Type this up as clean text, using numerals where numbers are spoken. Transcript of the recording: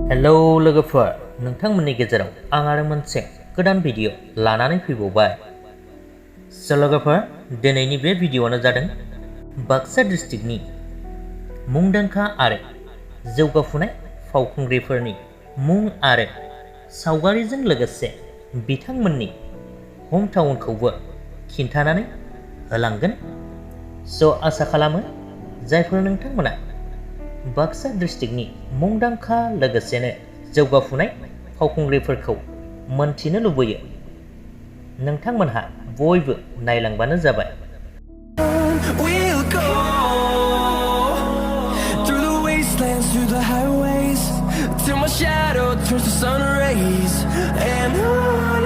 Hello लोगोफोर, नोंथांमोननि गेजेराव आं आरो मोनसे गोदान भिडिअ लानानै फैबावबाय। लोगोफोर, दिनैनि बे भिडिअआनो जादों बाक्सा डिस्ट्रिक्टनि मुंदांखा आरो जौगाफुनाय फावखुंग्रिफोरनि मुं आरो सावगारिजों लोगोसे बिथांमोननि हम टाउनखौबो खिन्थानानै होलांगोन। आसा खालामो जायफोर नोंथांमोना बाक्सा डिस्ट्रिक्टनि मुंदांखा लोगोसेनो जौगाफुनाय फावखुंग्रिफोरखौ मोनथिनो लुबैयो, नोंथांमोनहा बयबो नायलांबानो जाबाय। Till my shadow turns to sun rays, and on